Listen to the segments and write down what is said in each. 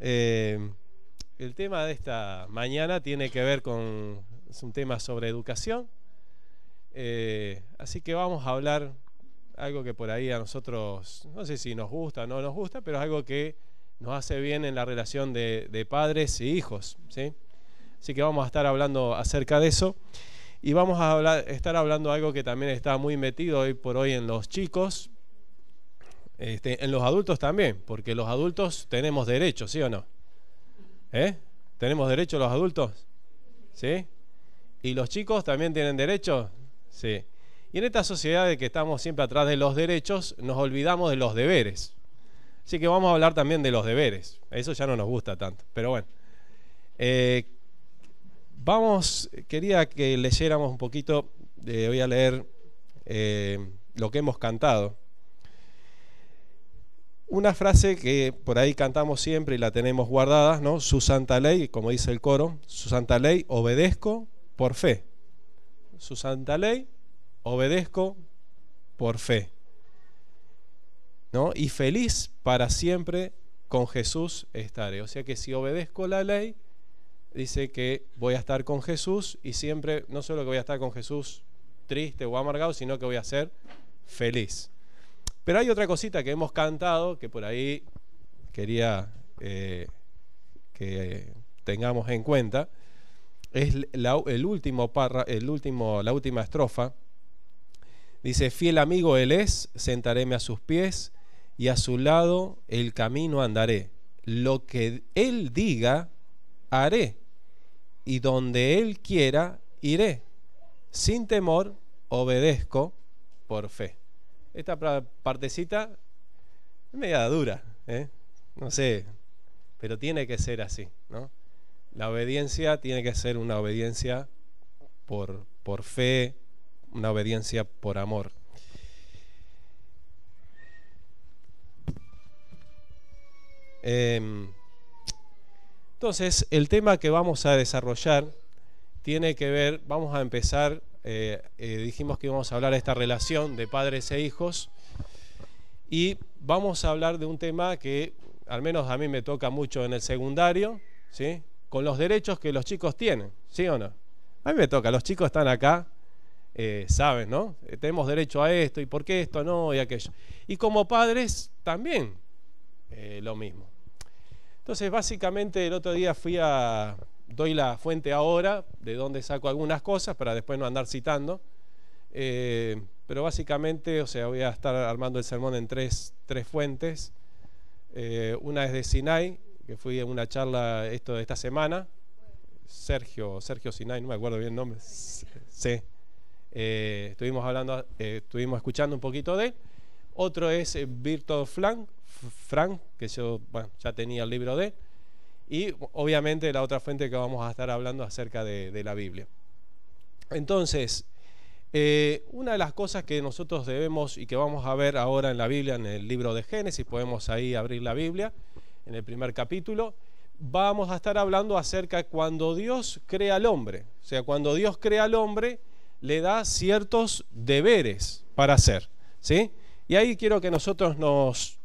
El tema de esta mañana tiene que ver es un tema sobre educación. Así que vamos a hablar algo que por ahí a nosotros, no sé si nos gusta o no nos gusta, pero es algo que nos hace bien en la relación de padres y hijos, ¿sí? Así que vamos a estar hablando acerca de eso. Y vamos a estar hablando de algo que también está muy metido hoy por hoy en los chicos, en los adultos también, porque los adultos tenemos derechos, ¿sí o no? ¿Tenemos derechos los adultos? ¿Sí? ¿Y los chicos también tienen derechos? Sí. Y en esta sociedad de que estamos siempre atrás de los derechos, nos olvidamos de los deberes. Así que vamos a hablar también de los deberes. Eso ya no nos gusta tanto, pero bueno. Quería que leyéramos un poquito, voy a leer lo que hemos cantado. Una frase que por ahí cantamos siempre y la tenemos guardada, ¿no? Su santa ley, como dice el coro, su santa ley obedezco por fe. Su santa ley obedezco por fe, ¿no? Y feliz para siempre con Jesús estaré. O sea que si obedezco la ley, dice que voy a estar con Jesús y siempre, no solo que voy a estar con Jesús triste o amargado, sino que voy a ser feliz. Pero hay otra cosita que hemos cantado que por ahí quería que tengamos en cuenta. Es la última estrofa. Dice: fiel amigo él es, sentaréme a sus pies y a su lado el camino andaré. Lo que él diga, haré, y donde él quiera, iré. Sin temor, obedezco por fe. Esta partecita es media dura, no sé, pero tiene que ser así, ¿no? La obediencia tiene que ser una obediencia por fe, una obediencia por amor. Entonces, el tema que vamos a desarrollar tiene que ver, vamos a empezar, dijimos que íbamos a hablar de esta relación de padres e hijos, y vamos a hablar de un tema que al menos a mí me toca mucho en el secundario, ¿sí? Con los derechos que los chicos tienen, ¿sí o no? A mí me toca, los chicos están acá, saben, ¿no? Tenemos derecho a esto, y por qué esto no, y aquello. Y como padres también lo mismo. Entonces, básicamente, el otro día doy la fuente ahora, de donde saco algunas cosas, para después no andar citando. Pero básicamente, o sea, voy a estar armando el sermón en tres fuentes. Una es de Sinai, que fui a una charla de esta semana. Sergio Sinai, no me acuerdo bien el nombre. Sí. Estuvimos escuchando un poquito de él. Otro es Viktor Frankl, que yo ya tenía el libro de él. Y obviamente la otra fuente que vamos a estar hablando acerca de la Biblia. Entonces, una de las cosas que nosotros debemos y que vamos a ver ahora en la Biblia, en el libro de Génesis, podemos ahí abrir la Biblia, en el primer capítulo, vamos a estar hablando acerca de cuando Dios crea al hombre. O sea, cuando Dios crea al hombre, le da ciertos deberes para hacer, ¿sí? Y ahí quiero que nosotros nos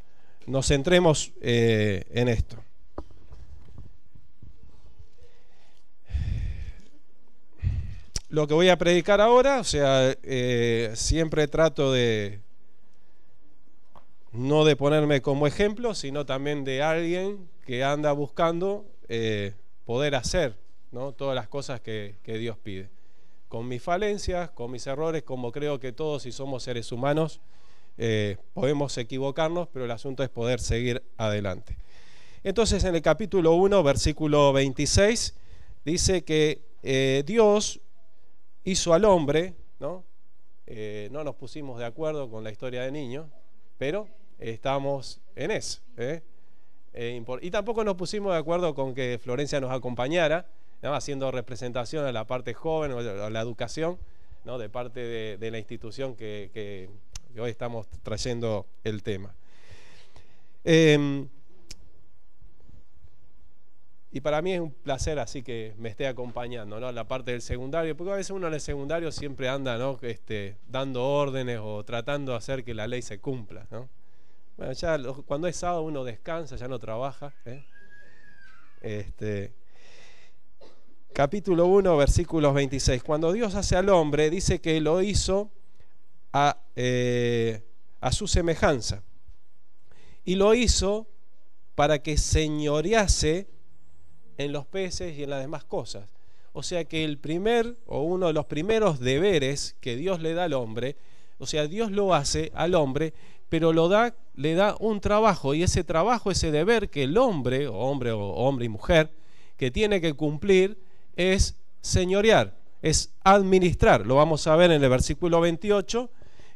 centremos en esto. Lo que voy a predicar ahora, o sea, siempre trato de no de ponerme como ejemplo, sino también de alguien que anda buscando poder hacer, ¿no? Todas las cosas que Dios pide. Con mis falencias, con mis errores, como creo que todos, si somos seres humanos, podemos equivocarnos, pero el asunto es poder seguir adelante. Entonces, en el capítulo 1, versículo 26, dice que Dios hizo al hombre, ¿no? No nos pusimos de acuerdo con la historia de niños, pero estamos en eso. Y tampoco nos pusimos de acuerdo con que Florencia nos acompañara, ¿no? Haciendo representación a la parte joven o a la educación, ¿no? De parte de la institución que hoy estamos trayendo el tema. Y para mí es un placer así que me esté acompañando, ¿no? La parte del secundario, porque a veces uno en el secundario siempre anda, ¿no? Dando órdenes o tratando de hacer que la ley se cumpla, ¿no? Bueno, ya cuando es sábado uno descansa, ya no trabaja, Capítulo 1, versículos 26. Cuando Dios hace al hombre, dice que lo hizo a su semejanza. Y lo hizo para que señorease en los peces y en las demás cosas. O sea que el primer o uno de los primeros deberes que Dios le da al hombre, o sea, Dios lo hace al hombre, pero le da un trabajo, y ese trabajo, ese deber que el hombre y mujer, que tiene que cumplir es señorear, es administrar. Lo vamos a ver en el versículo 28,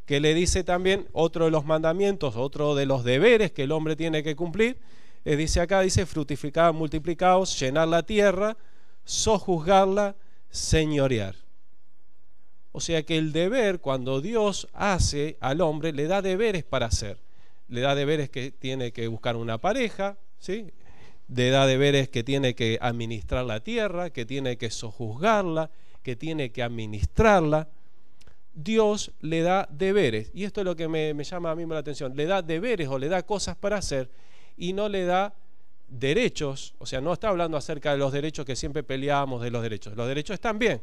que le dice también otro de los mandamientos, otro de los deberes que el hombre tiene que cumplir. Dice acá, fructificad, multiplicaos, llenar la tierra, sojuzgarla, señorear. O sea que el deber, cuando Dios hace al hombre, le da deberes para hacer. Le da deberes que tiene que buscar una pareja, ¿sí? Le da deberes que tiene que administrar la tierra, que tiene que sojuzgarla, que tiene que administrarla. Dios le da deberes, y esto es lo que me llama a mí la atención. Le da deberes o le da cosas para hacer, y no le da derechos. O sea, no está hablando acerca de los derechos que siempre peleamos de los derechos. Los derechos están bien,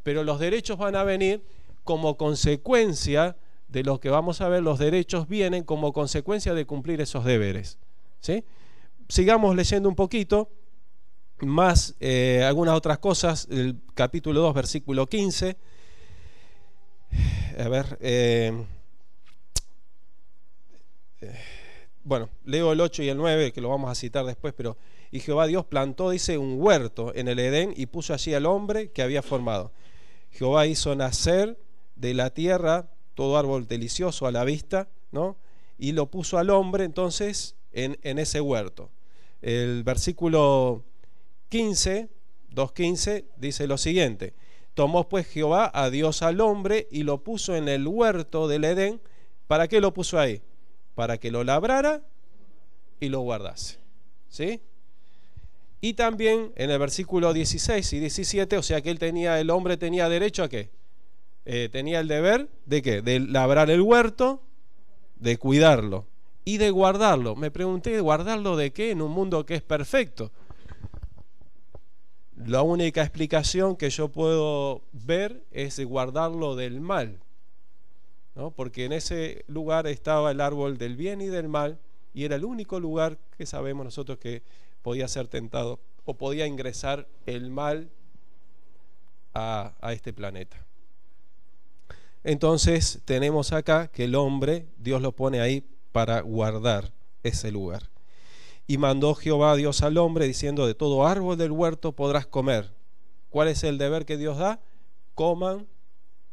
pero los derechos van a venir como consecuencia de lo que vamos a ver. Los derechos vienen como consecuencia de cumplir esos deberes, ¿sí? Sigamos leyendo un poquito más, algunas otras cosas. El capítulo 2, versículo 15. A ver, bueno, leo el 8 y el 9, que lo vamos a citar después, pero y Jehová Dios plantó, dice, un huerto en el Edén y puso allí al hombre que había formado. Jehová hizo nacer de la tierra todo árbol delicioso a la vista, ¿no? Y lo puso al hombre entonces en ese huerto. El versículo 15, 2:15, dice lo siguiente: tomó pues Jehová a Dios al hombre y lo puso en el huerto del Edén. ¿Para qué lo puso ahí? Para que lo labrara y lo guardase, ¿sí? Y también en el versículo 16 y 17, o sea que el hombre tenía derecho a ¿qué? Tenía el deber de ¿qué? De labrar el huerto, de cuidarlo y de guardarlo. Me pregunté, ¿guardarlo de qué en un mundo que es perfecto? La única explicación que yo puedo ver es de guardarlo del mal, ¿no? Porque en ese lugar estaba el árbol del bien y del mal, y era el único lugar que sabemos nosotros que podía ser tentado o podía ingresar el mal a este planeta. Entonces tenemos acá que el hombre, Dios lo pone ahí para guardar ese lugar. Y mandó Jehová Dios al hombre diciendo: de todo árbol del huerto podrás comer. ¿Cuál es el deber que Dios da? Coman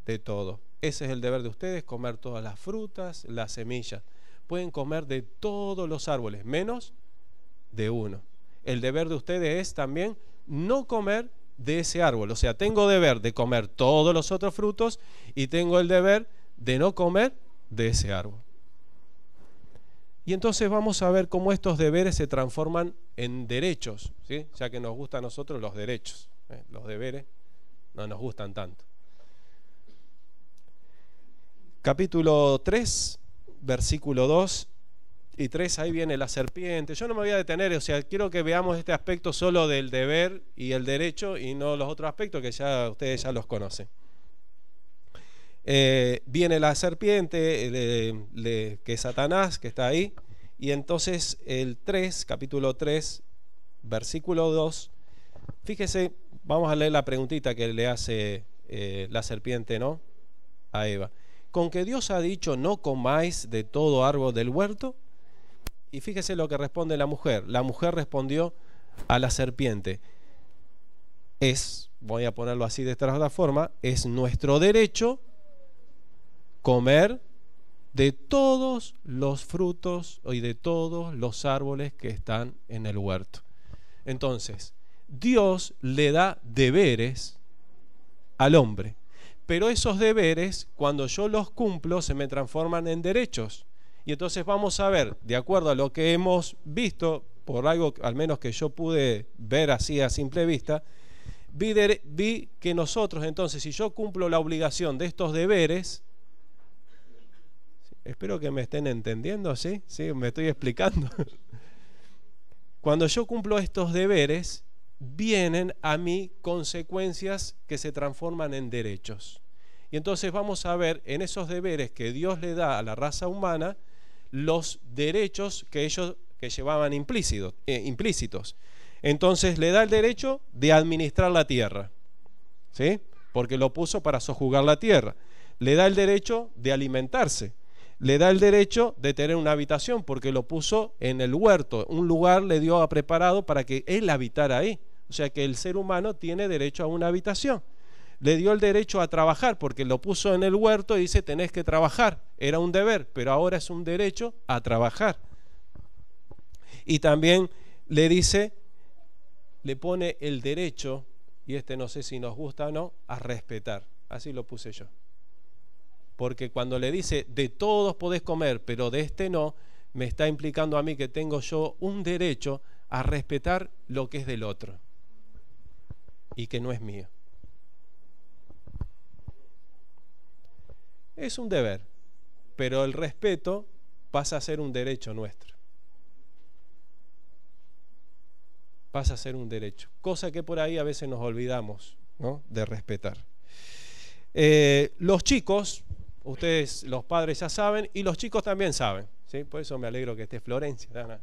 de todo. Ese es el deber de ustedes, comer todas las frutas, las semillas. Pueden comer de todos los árboles, menos de uno. El deber de ustedes es también no comer de ese árbol. O sea, tengo deber de comer todos los otros frutos y tengo el deber de no comer de ese árbol. Y entonces vamos a ver cómo estos deberes se transforman en derechos, ¿sí? Ya que nos gustan a nosotros los derechos, los deberes no nos gustan tanto. Capítulo 3, versículo 2 y 3, ahí viene la serpiente. Yo no me voy a detener, o sea, quiero que veamos este aspecto solo del deber y el derecho y no los otros aspectos que ya ustedes ya los conocen. Viene la serpiente, que es Satanás, que está ahí, y entonces el 3, capítulo 3, versículo 2, fíjese, vamos a leer la preguntita que le hace la serpiente, ¿no?, a Eva. ¿Con que Dios ha dicho no comáis de todo árbol del huerto? Y fíjese lo que responde la mujer. La mujer respondió a la serpiente: voy a ponerlo así de esta forma, es nuestro derecho comer de todos los frutos y de todos los árboles que están en el huerto. Entonces, Dios le da deberes al hombre, pero esos deberes, cuando yo los cumplo, se me transforman en derechos. Y entonces vamos a ver, de acuerdo a lo que hemos visto, por algo al menos que yo pude ver así a simple vista, vi que nosotros, entonces, si yo cumplo la obligación de estos deberes, espero que me estén entendiendo, ¿sí? ¿Sí? ¿Me estoy explicando? Cuando yo cumplo estos deberes, vienen a mí consecuencias que se transforman en derechos. Y entonces vamos a ver en esos deberes que Dios le da a la raza humana los derechos que ellos llevaban implícitos. Entonces le da el derecho de administrar la tierra, ¿sí? Porque lo puso para sojuzgar la tierra. Le da el derecho de alimentarse. Le da el derecho de tener una habitación porque lo puso en el huerto. Un lugar le dio preparado para que él habitara ahí. O sea que el ser humano tiene derecho a una habitación. Le dio el derecho a trabajar porque lo puso en el huerto y dice tenés que trabajar. Era un deber, pero ahora es un derecho a trabajar. Y también le dice, le pone el derecho, y no sé si nos gusta o no, a respetar. Así lo puse yo. Porque cuando le dice de todos podés comer, pero de este no, me está implicando a mí que tengo yo un derecho a respetar lo que es del otro y que no es mío. Es un deber, pero el respeto pasa a ser un derecho nuestro. Pasa a ser un derecho, cosa que por ahí a veces nos olvidamos, ¿no?, de respetar. Los chicos, ustedes los padres ya saben y los chicos también saben, ¿sí? Por eso me alegro que esté Florencia.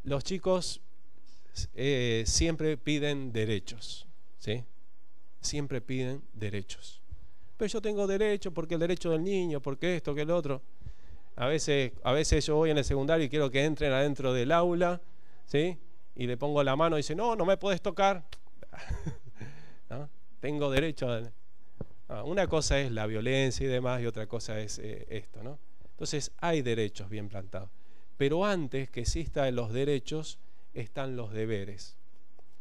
Los chicos siempre piden derechos, ¿sí? Siempre piden derechos. Pero yo tengo derecho porque el derecho del niño, porque esto, que el otro. A veces yo voy en el secundario y quiero que entren adentro del aula, ¿sí? Y le pongo la mano y dice, no me podés tocar. ¿No? Tengo derecho a... Una cosa es la violencia y demás y otra cosa es esto, ¿no? Entonces hay derechos bien plantados. Pero antes que existan los derechos están los deberes,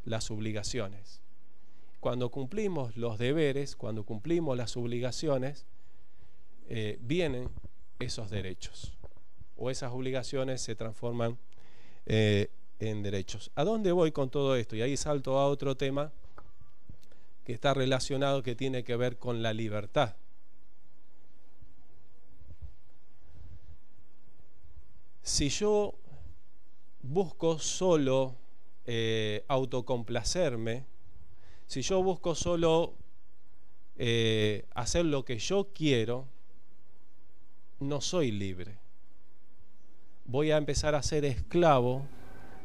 las obligaciones. Cuando cumplimos los deberes, cuando cumplimos las obligaciones, vienen esos derechos. O esas obligaciones se transforman en derechos. ¿A dónde voy con todo esto? Y ahí salto a otro tema que está relacionado, que tiene que ver con la libertad. Si yo busco solo autocomplacerme, si yo busco solo hacer lo que yo quiero, no soy libre. Voy a empezar a ser esclavo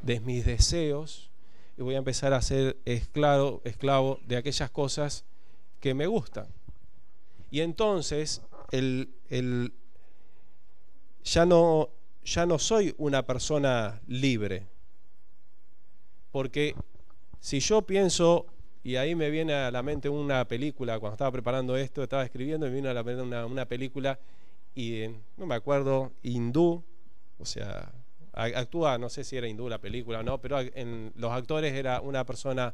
de mis deseos y voy a empezar a ser esclavo de aquellas cosas que me gustan. Y entonces ya no soy una persona libre. Porque si yo pienso, y ahí me viene a la mente una película, cuando estaba preparando esto, estaba escribiendo y me vino a la mente una película, y no me acuerdo, hindú, o sea, actúa, no sé si era hindú la película o no, pero los actores era una persona,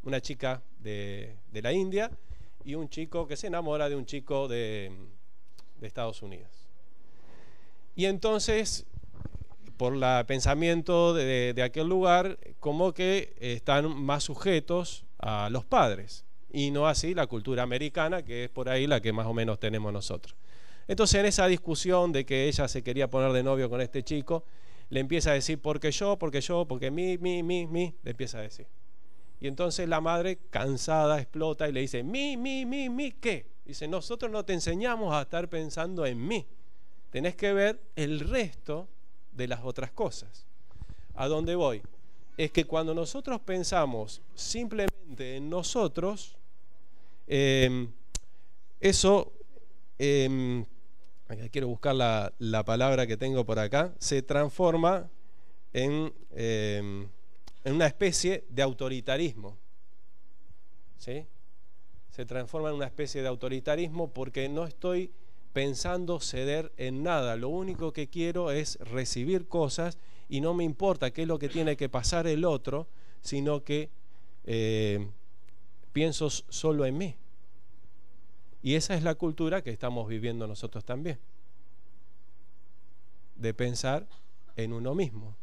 una chica de la India y un chico que se enamora de un chico de Estados Unidos. Y entonces, por el pensamiento de aquel lugar, como que están más sujetos a los padres. Y no así la cultura americana, que es por ahí la que más o menos tenemos nosotros. Entonces en esa discusión de que ella se quería poner de novio con este chico, le empieza a decir, porque mí, le empieza a decir. Y entonces la madre, cansada, explota y le dice, ¿qué? Dice, nosotros no te enseñamos a estar pensando en mí. Tenés que ver el resto de las otras cosas. ¿A dónde voy? Es que cuando nosotros pensamos simplemente en nosotros, eso, quiero buscar la palabra que tengo por acá, se transforma en una especie de autoritarismo. ¿Sí? Se transforma en una especie de autoritarismo porque no estoy pensando ceder en nada. Lo único que quiero es recibir cosas y no me importa qué es lo que tiene que pasar el otro, sino que pienso solo en mí. Y esa es la cultura que estamos viviendo nosotros también, de pensar en uno mismo,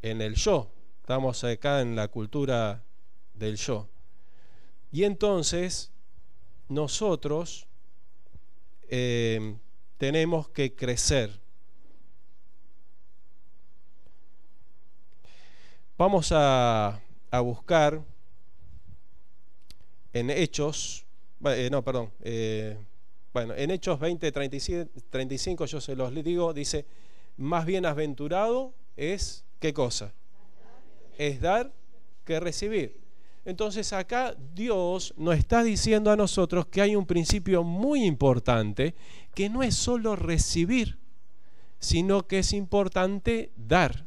en el yo. Estamos acá en la cultura del yo. Y entonces nosotros tenemos que crecer. Vamos a buscar en Hechos, en Hechos 20, 35, yo se los digo, dice, más bienaventurado es, ¿qué cosa? Es dar que recibir. Entonces acá Dios nos está diciendo a nosotros que hay un principio muy importante, que no es solo recibir, sino que es importante dar.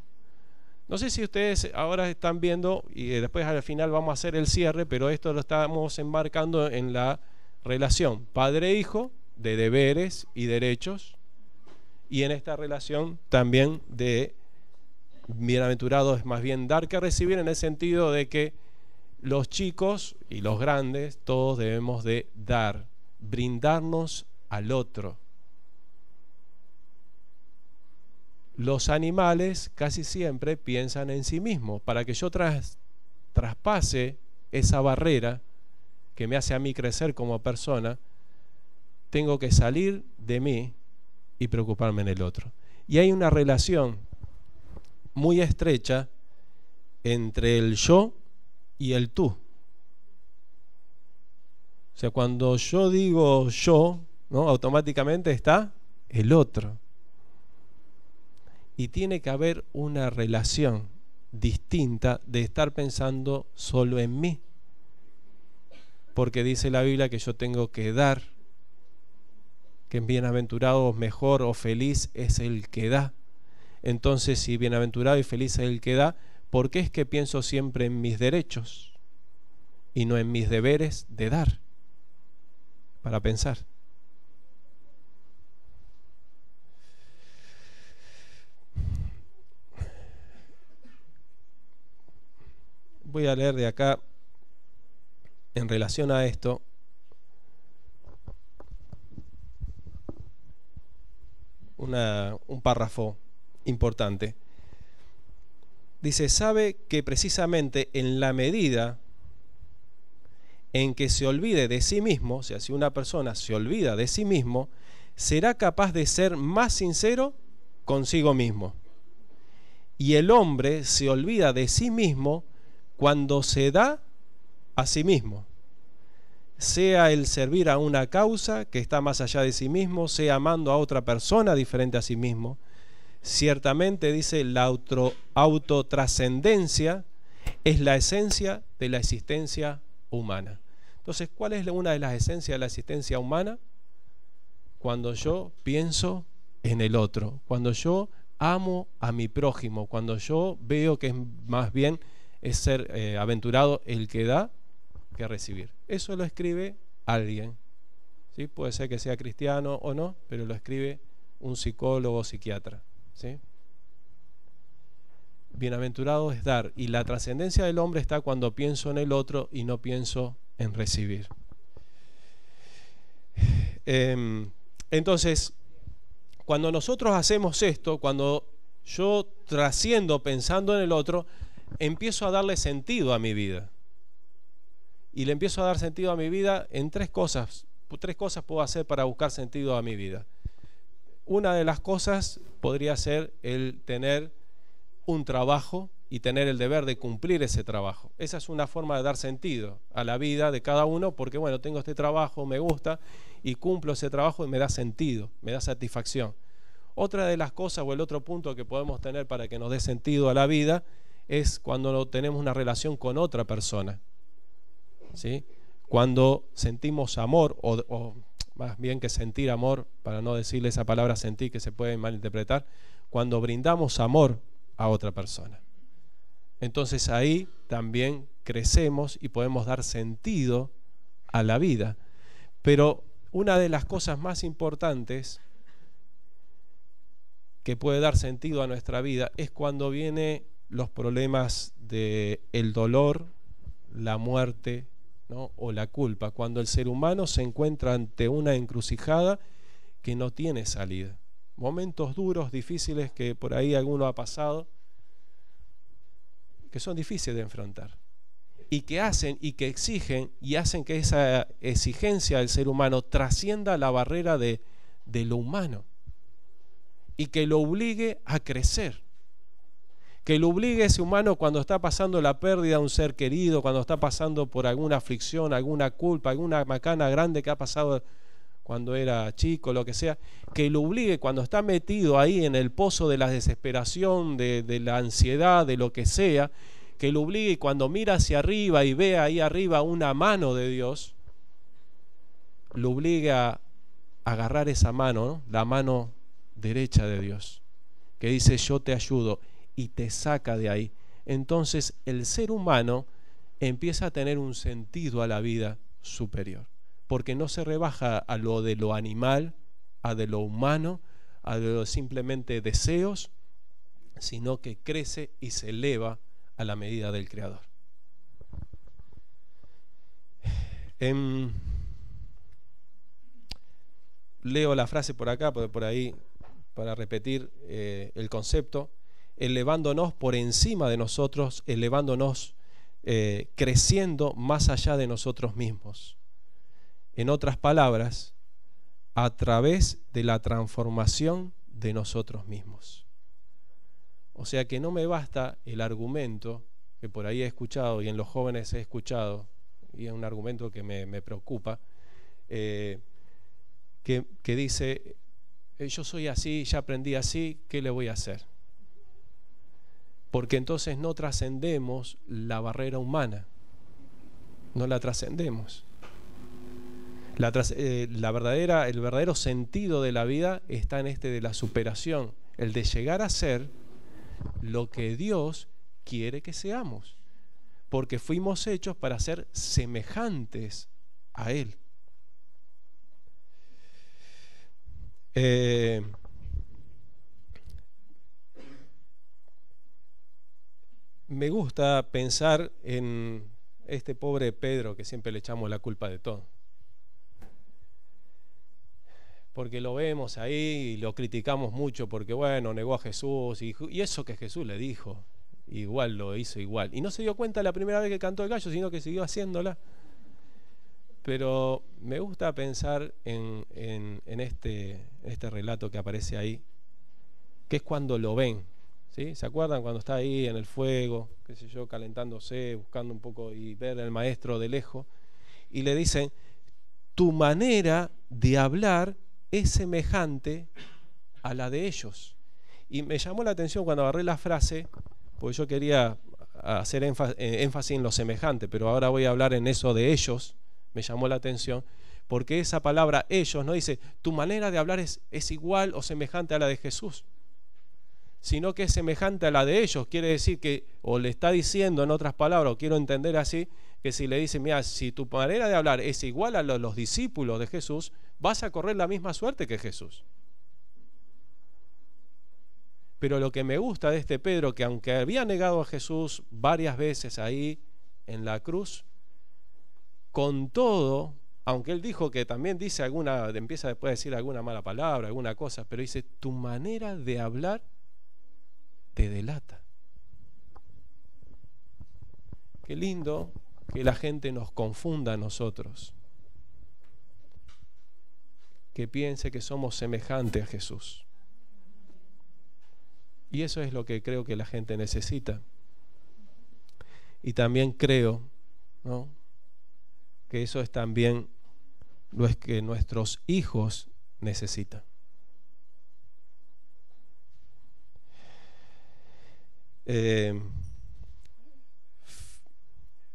No sé si ustedes ahora están viendo, y después al final vamos a hacer el cierre, pero esto lo estamos enmarcando en la relación padre-hijo, de deberes y derechos, y en esta relación también de bienaventurado es más bien dar que recibir, en el sentido de que los chicos y los grandes, todos debemos de dar, brindarnos al otro. Los animales casi siempre piensan en sí mismos. Para que yo traspase esa barrera que me hace a mí crecer como persona, tengo que salir de mí y preocuparme en el otro. Y hay una relación muy estrecha entre el yo y el tú. O sea, cuando yo digo yo, ¿no?, automáticamente está el otro. Y tiene que haber una relación distinta de estar pensando solo en mí. Porque dice la Biblia que yo tengo que dar, que bienaventurado, mejor o feliz es el que da. Entonces, si bienaventurado y feliz es el que da, ¿por qué es que pienso siempre en mis derechos y no en mis deberes de dar? Para pensar. Voy a leer de acá, en relación a esto, un párrafo importante. Dice, sabe que precisamente en la medida en que se olvide de sí mismo, o sea, si una persona se olvida de sí mismo, será capaz de ser más sincero consigo mismo. Y el hombre se olvida de sí mismo cuando se da a sí mismo, sea el servir a una causa que está más allá de sí mismo, sea amando a otra persona diferente a sí mismo. Ciertamente, dice, la autotrascendencia es la esencia de la existencia humana. Entonces, ¿cuál es una de las esencias de la existencia humana? Cuando yo pienso en el otro, cuando yo amo a mi prójimo, cuando yo veo que es más bien es ser aventurado el que da que recibir. Eso lo escribe alguien, ¿sí? Puede ser que sea cristiano o no, pero lo escribe un psicólogo o psiquiatra, ¿sí? Bienaventurado es dar, y la trascendencia del hombre está cuando pienso en el otro y no pienso en recibir. Entonces, cuando nosotros hacemos esto, cuando yo trasciendo pensando en el otro, empiezo a darle sentido a mi vida. Y le empiezo a dar sentido a mi vida en tres cosas. Tres cosas puedo hacer para buscar sentido a mi vida. Una de las cosas podría ser el tener un trabajo y tener el deber de cumplir ese trabajo. Esa es una forma de dar sentido a la vida de cada uno, porque bueno, tengo este trabajo, me gusta y cumplo ese trabajo y me da sentido, me da satisfacción. Otra de las cosas o el otro punto que podemos tener para que nos dé sentido a la vida es cuando tenemos una relación con otra persona, ¿sí? Cuando sentimos amor, o más bien que sentir amor, para no decirle esa palabra sentir que se puede malinterpretar, cuando brindamos amor a otra persona. Entonces ahí también crecemos y podemos dar sentido a la vida. Pero una de las cosas más importantes que puede dar sentido a nuestra vida es cuando vienen los problemas del dolor, la muerte, ¿no?, o la culpa, cuando el ser humano se encuentra ante una encrucijada que no tiene salida. Momentos duros, difíciles, que por ahí alguno ha pasado, que son difíciles de enfrentar y que hacen y que exigen y hacen que esa exigencia del ser humano trascienda la barrera de de lo humano y que lo obligue a crecer. Que lo obligue a ese humano cuando está pasando la pérdida de un ser querido, cuando está pasando por alguna aflicción, alguna culpa, alguna macana grande que ha pasado cuando era chico, lo que sea, que lo obligue cuando está metido ahí en el pozo de la desesperación, de la ansiedad, de lo que sea, que lo obligue cuando mira hacia arriba y ve ahí arriba una mano de Dios, lo obligue a agarrar esa mano, ¿no? La mano derecha de Dios, que dice yo te ayudo, y te saca de ahí. Entonces el ser humano empieza a tener un sentido a la vida superior, porque no se rebaja a lo de lo animal, a de lo humano, a de lo simplemente deseos, sino que crece y se eleva a la medida del Creador. Leo la frase por acá, por ahí, para repetir el concepto. Elevándonos por encima de nosotros, elevándonos, creciendo más allá de nosotros mismos. En otras palabras, a través de la transformación de nosotros mismos. O sea que no me basta el argumento que por ahí he escuchado y en los jóvenes he escuchado, y es un argumento que me preocupa, que dice, yo soy así, ya aprendí así, ¿qué le voy a hacer? Porque entonces no trascendemos la barrera humana, no la trascendemos. El verdadero sentido de la vida está en de la superación, el de llegar a ser lo que Dios quiere que seamos, porque fuimos hechos para ser semejantes a Él. Me gusta pensar en este pobre Pedro que siempre le echamos la culpa de todo. Porque lo vemos ahí y lo criticamos mucho porque, bueno, negó a Jesús y eso que Jesús le dijo, igual lo hizo igual. Y no se dio cuenta la primera vez que cantó el gallo, sino que siguió haciéndola. Pero me gusta pensar en este relato que aparece ahí, que es cuando lo ven. ¿Sí? ¿Se acuerdan cuando está ahí en el fuego, qué sé yo, calentándose, buscando un poco y ver al maestro de lejos? Y le dicen, tu manera de hablar es semejante a la de ellos. Y me llamó la atención cuando agarré la frase, porque yo quería hacer énfasis en lo semejante, pero ahora voy a hablar en eso de ellos. Me llamó la atención, porque esa palabra ellos no dice, tu manera de hablar es igual o semejante a la de Jesús, sino que es semejante a la de ellos. Quiere decir que, o le está diciendo en otras palabras, o quiero entender así, que si le dice, mira, si tu manera de hablar es igual a los discípulos de Jesús, vas a correr la misma suerte que Jesús. Pero lo que me gusta de este Pedro, que aunque había negado a Jesús varias veces ahí en la cruz, con todo, aunque él dijo que también dice empieza después a decir alguna mala palabra, alguna cosa, pero dice, tu manera de hablar te delata. Qué lindo que la gente nos confunda a nosotros, que piense que somos semejantes a Jesús. Y eso es lo que creo que la gente necesita. Y también creo, ¿no?, que eso es también lo que nuestros hijos necesitan.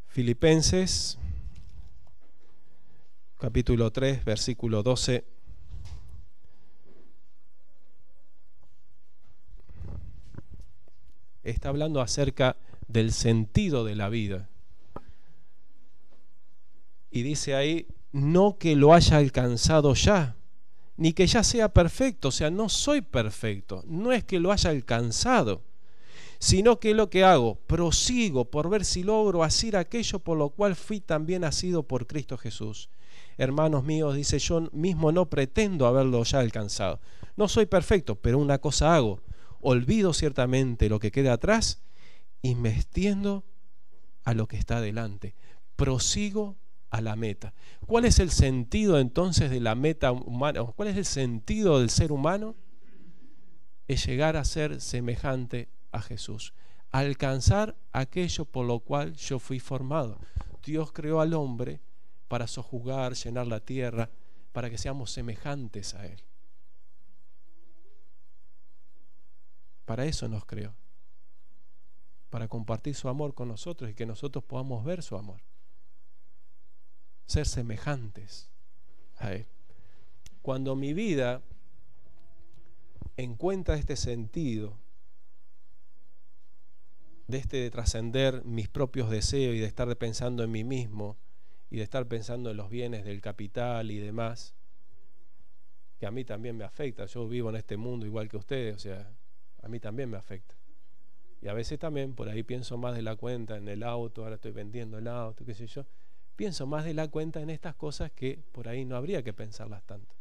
Filipenses capítulo 3 versículo 12. Está hablando acerca del sentido de la vida y dice ahí, no que lo haya alcanzado ya, ni que ya sea perfecto. O sea, no soy perfecto, no es que lo haya alcanzado, sino que lo que hago, prosigo por ver si logro hacer aquello por lo cual fui también nacido por Cristo Jesús. Hermanos míos, dice, yo mismo no pretendo haberlo ya alcanzado. No soy perfecto, pero una cosa hago, olvido ciertamente lo que queda atrás y me extiendo a lo que está delante. Prosigo a la meta. ¿Cuál es el sentido entonces de la meta humana? ¿Cuál es el sentido del ser humano? Es llegar a ser semejante a Jesús, alcanzar aquello por lo cual yo fui formado. Dios creó al hombre para sojuzgar, llenar la tierra, para que seamos semejantes a Él. Para eso nos creó, para compartir su amor con nosotros y que nosotros podamos ver su amor, ser semejantes a Él. Cuando mi vida encuentra este sentido de trascender mis propios deseos y de estar pensando en mí mismo y de estar pensando en los bienes del capital y demás, que a mí también me afecta. Yo vivo en este mundo igual que ustedes, o sea, a mí también me afecta. Y a veces también por ahí pienso más de la cuenta en el auto, ahora estoy vendiendo el auto, qué sé yo. Pienso más de la cuenta en estas cosas que por ahí no habría que pensarlas tanto.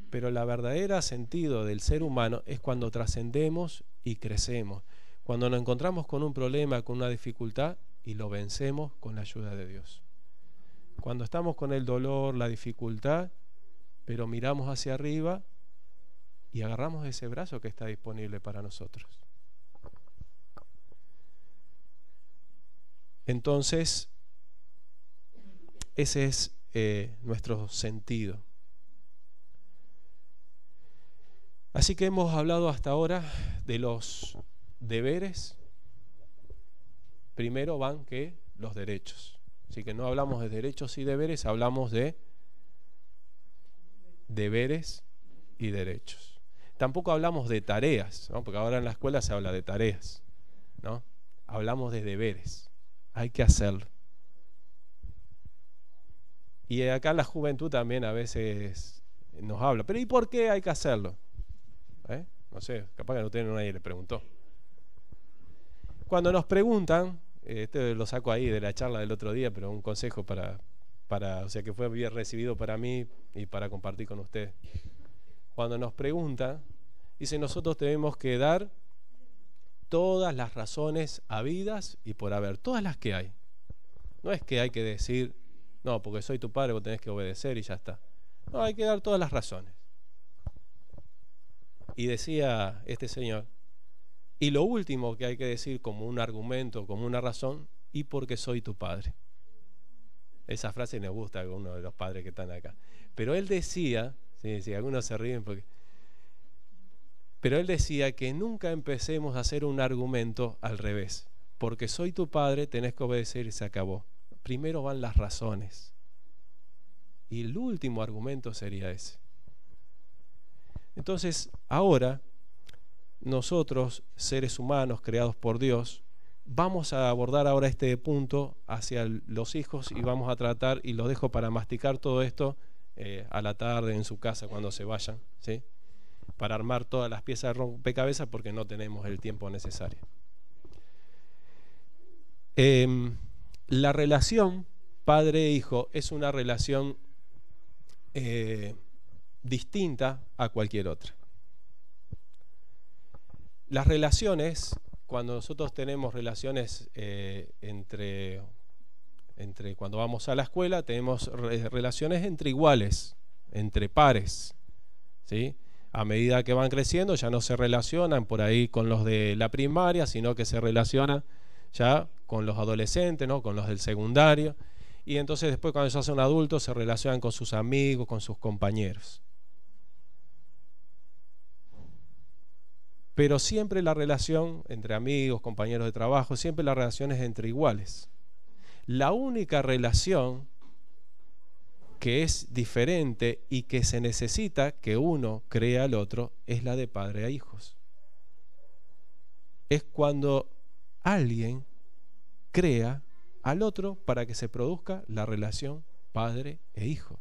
Pero la verdadera sentido del ser humano es cuando trascendemos y crecemos, cuando nos encontramos con un problema, con una dificultad y lo vencemos con la ayuda de Dios. Cuando estamos con el dolor, la dificultad, pero miramos hacia arriba y agarramos ese brazo que está disponible para nosotros. Entonces, ese es nuestro sentido. Así que hemos hablado hasta ahora de los deberes. Primero van que los derechos. Así que no hablamos de derechos y deberes, hablamos de deberes y derechos. Tampoco hablamos de tareas, ¿no? Porque ahora en la escuela se habla de tareas, ¿no? Hablamos de deberes. Hay que hacerlo. Y acá la juventud también a veces nos habla. Pero ¿y por qué hay que hacerlo? No sé, capaz que no tiene nadie le preguntó. Cuando nos preguntan, lo saco ahí de la charla del otro día, pero un consejo para o sea, que fue bien recibido para mí y para compartir con ustedes. Cuando nos preguntan, dice, nosotros tenemos que dar todas las razones habidas y por haber, todas las que hay. No es que hay que decir, no, porque soy tu padre, vos tenés que obedecer y ya está. No, hay que dar todas las razones. Y decía este señor, y lo último que hay que decir como un argumento, como una razón, y porque soy tu padre. Esa frase me gusta a uno de los padres que están acá. Pero él decía, sí, algunos se ríen porque... Pero él decía que nunca empecemos a hacer un argumento al revés. Porque soy tu padre, tenés que obedecer y se acabó. Primero van las razones. Y el último argumento sería ese. Entonces, ahora, nosotros, seres humanos creados por Dios, vamos a abordar ahora este punto hacia los hijos y vamos a tratar, y los dejo para masticar todo esto a la tarde en su casa cuando se vayan, ¿sí? Para armar todas las piezas de rompecabezas porque no tenemos el tiempo necesario. La relación padre-hijo es una relación distinta a cualquier otra. Las relaciones, cuando nosotros tenemos relaciones entre cuando vamos a la escuela, tenemos relaciones entre iguales, entre pares, ¿sí? A medida que van creciendo ya no se relacionan por ahí con los de la primaria, sino que se relacionan ya con los adolescentes, ¿no? Con los del secundario, y entonces después cuando ya son adultos se relacionan con sus amigos, con sus compañeros. Pero siempre la relación entre amigos, compañeros de trabajo, siempre la relación es entre iguales. La única relación que es diferente y que se necesita que uno crea al otro es la de padre a hijos. Es cuando alguien crea al otro para que se produzca la relación padre e hijo.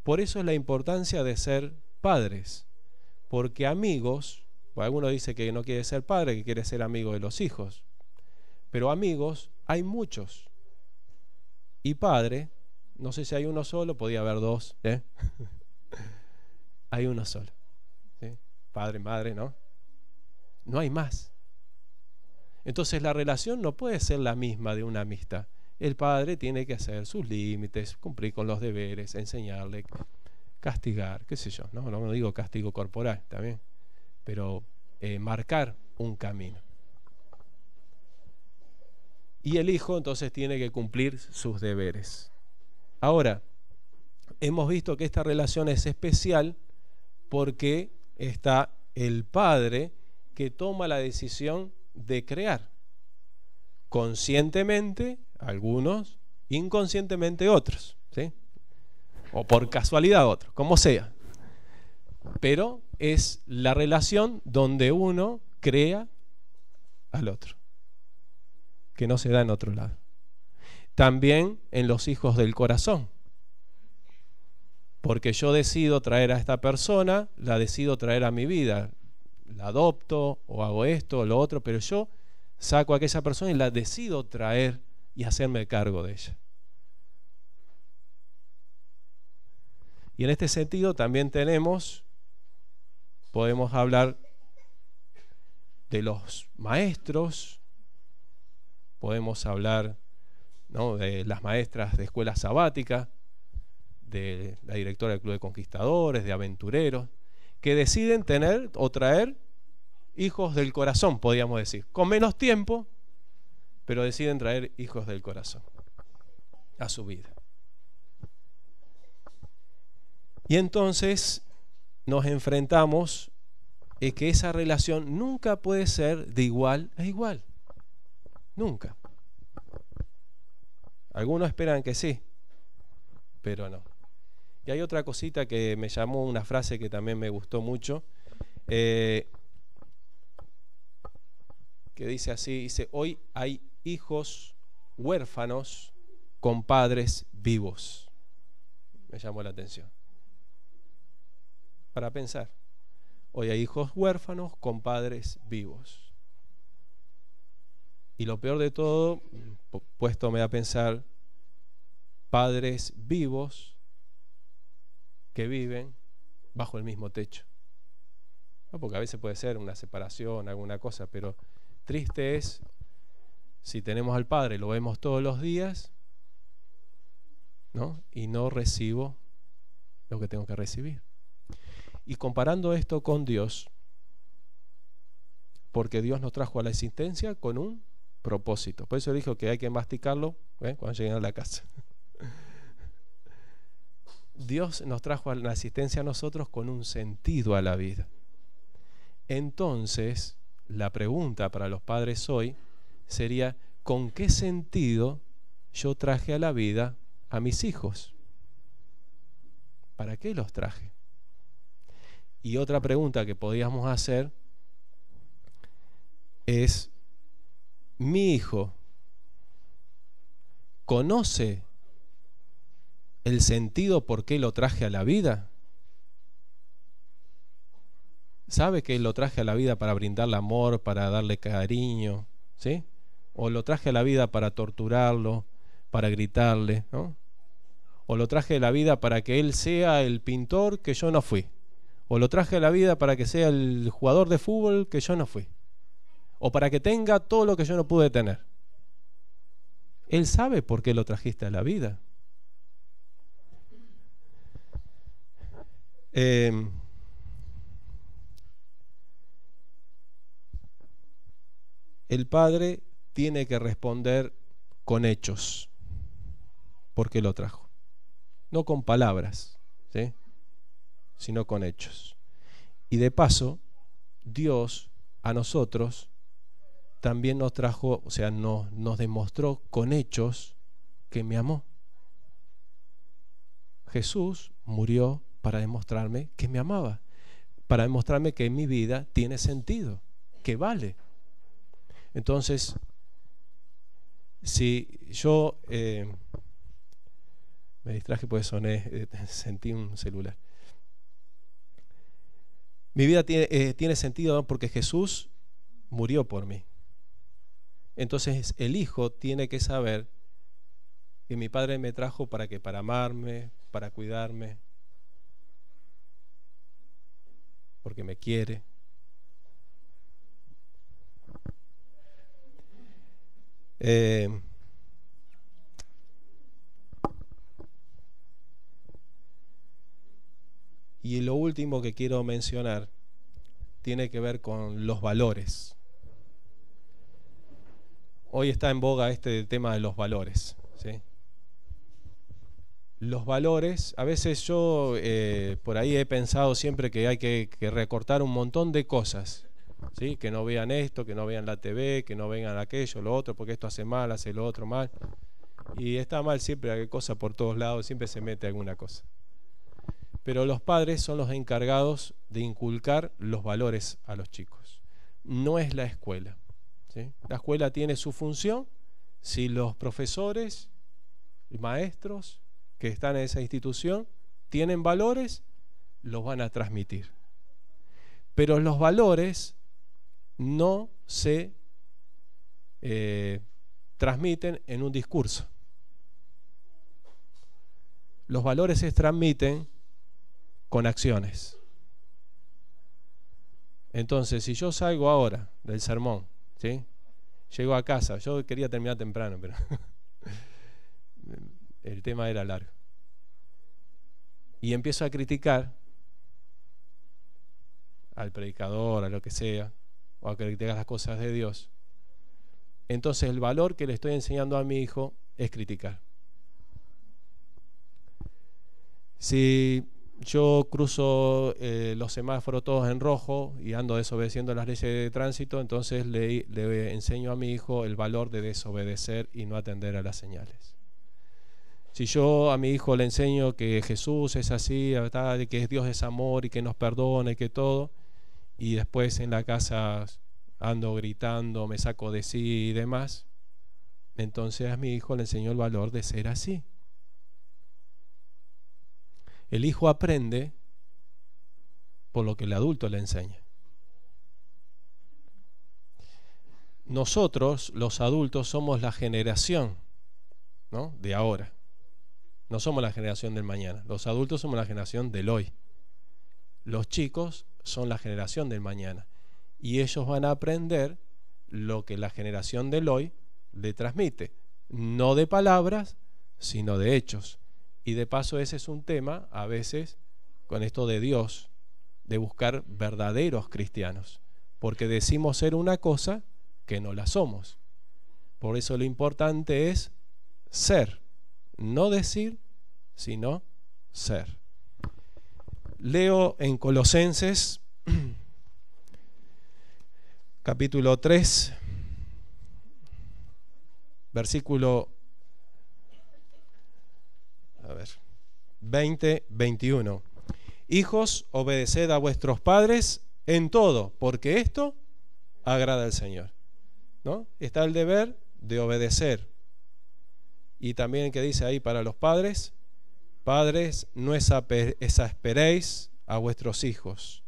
Por eso es la importancia de ser padres. Porque amigos, alguno dice que no quiere ser padre, que quiere ser amigo de los hijos. Pero amigos hay muchos. Y padre, no sé si hay uno solo, podía haber dos, ¿eh? Hay uno solo, ¿sí? Padre, madre, ¿no? No hay más. Entonces la relación no puede ser la misma de una amistad. El padre tiene que hacer sus límites, cumplir con los deberes, enseñarle, castigar, qué sé yo, no digo castigo corporal también, pero marcar un camino. Y el hijo entonces tiene que cumplir sus deberes. Ahora, hemos visto que esta relación es especial porque está el padre que toma la decisión de crear. Conscientemente, algunos, inconscientemente otros, ¿sí? O por casualidad otros, como sea. Pero es la relación donde uno crea al otro, que no se da en otro lado. También en los hijos del corazón. Porque yo decido traer a esta persona, la decido traer a mi vida. La adopto o hago esto o lo otro, pero yo saco a aquella persona y la decido traer y hacerme cargo de ella. Y en este sentido también podemos hablar de los maestros, podemos hablar, ¿no?, de las maestras de escuela sabática, de la directora del Club de Conquistadores, de aventureros, que deciden tener o traer hijos del corazón, podríamos decir, con menos tiempo, pero deciden traer hijos del corazón a su vida. Y entonces nos enfrentamos a que esa relación nunca puede ser de igual a igual. Nunca. Algunos esperan que sí, pero no. Y hay otra cosita que me llamó, una frase que también me gustó mucho, que dice así, dice: hoy hay hijos huérfanos con padres vivos. Me llamó la atención. Para pensar. Hoy hay hijos huérfanos con padres vivos. Y lo peor de todo, puéstome a pensar, padres vivos que viven bajo el mismo techo. No, porque a veces puede ser una separación, alguna cosa, pero triste es si tenemos al padre, lo vemos todos los días, ¿no?, y no recibo lo que tengo que recibir. Y comparando esto con Dios, porque Dios nos trajo a la existencia con un propósito. Por eso dijo que hay que masticarlo cuando lleguen a la casa. Dios nos trajo a la existencia a nosotros con un sentido a la vida. Entonces, la pregunta para los padres hoy sería: ¿con qué sentido yo traje a la vida a mis hijos? ¿Para qué los traje? Y otra pregunta que podríamos hacer es: ¿mi hijo conoce el sentido por qué lo traje a la vida? ¿Sabe que lo traje a la vida para brindarle amor, para darle cariño, ¿sí? ¿O lo traje a la vida para torturarlo, para gritarle, ¿no? ¿O lo traje a la vida para que él sea el pintor que yo no fui? ¿O lo traje a la vida para que sea el jugador de fútbol que yo no fui? ¿O para que tenga todo lo que yo no pude tener? Él sabe por qué lo trajiste a la vida. El padre tiene que responder con hechos por qué lo trajo. No con palabras, ¿sí?, sino con hechos. Y de paso, Dios a nosotros también nos trajo, o sea, nos demostró con hechos que me amó. Jesús murió para demostrarme que me amaba, para demostrarme que mi vida tiene sentido, que vale. Entonces, si yo me distraje porque sentí un celular. Mi vida tiene sentido, ¿no?, porque Jesús murió por mí. Entonces el hijo tiene que saber que mi padre me trajo para que, para amarme, para cuidarme, porque me quiere. Y lo último que quiero mencionar tiene que ver con los valores. Hoy está en boga este tema de los valores, ¿sí? Los valores, a veces yo por ahí he pensado siempre que hay que recortar un montón de cosas, ¿sí? Que no vean esto, que no vean la TV, que no vean aquello, lo otro, porque esto hace mal, hace lo otro mal. Y está mal siempre, hay cosas por todos lados, siempre se mete alguna cosa. Pero los padres son los encargados de inculcar los valores a los chicos. No es la escuela, ¿sí? La escuela tiene su función. Si los profesores, maestros que están en esa institución tienen valores, los van a transmitir. Pero los valores no se transmiten en un discurso. Los valores se transmiten con acciones. Entonces, si yo salgo ahora del sermón, ¿sí? Llego a casa, yo quería terminar temprano, pero el tema era largo, y empiezo a criticar al predicador, a lo que sea, o a criticar las cosas de Dios, entonces el valor que le estoy enseñando a mi hijo es criticar. Si yo cruzo los semáforos todos en rojo y ando desobedeciendo las leyes de tránsito, entonces le enseño a mi hijo el valor de desobedecer y no atender a las señales. Si yo a mi hijo le enseño que Jesús es así, ¿verdad? Que Dios es amor y que nos perdona y que todo, y después en la casa ando gritando, me saco de sí y demás, entonces a mi hijo le enseño el valor de ser así. El hijo aprende por lo que el adulto le enseña. Nosotros, los adultos, somos la generación, ¿no?, de ahora. No somos la generación del mañana. Los adultos somos la generación del hoy. Los chicos son la generación del mañana. Y ellos van a aprender lo que la generación del hoy le transmite. No de palabras, sino de hechos. Y de paso ese es un tema, a veces, con esto de Dios, de buscar verdaderos cristianos. Porque decimos ser una cosa que no la somos. Por eso lo importante es ser. No decir, sino ser. Leo en Colosenses, capítulo 3, versículo 20-21. Hijos, obedeced a vuestros padres en todo, porque esto agrada al Señor, ¿no? Está el deber de obedecer. Y también que dice ahí para los padres: padres, no exasperéis a vuestros hijos.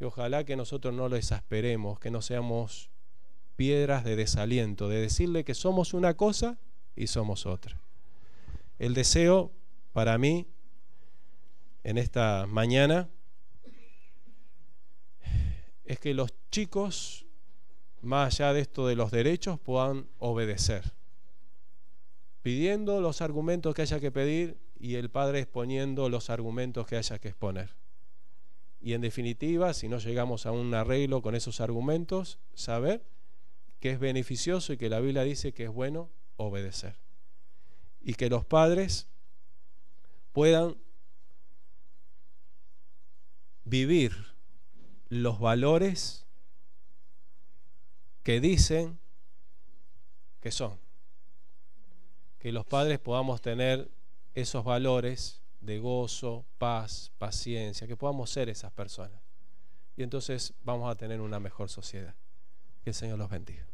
Y ojalá que nosotros no lo exasperemos, que no seamos piedras de desaliento, de decirle que somos una cosa y somos otra. El deseo para mí en esta mañana es que los chicos, más allá de esto de los derechos, puedan obedecer, pidiendo los argumentos que haya que pedir y el padre exponiendo los argumentos que haya que exponer. Y en definitiva, si no llegamos a un arreglo con esos argumentos, saber que es beneficioso y que la Biblia dice que es bueno obedecer. Y que los padres puedan vivir los valores que dicen que son. Que los padres podamos tener esos valores de gozo, paz, paciencia, que podamos ser esas personas. Y entonces vamos a tener una mejor sociedad. Que el Señor los bendiga.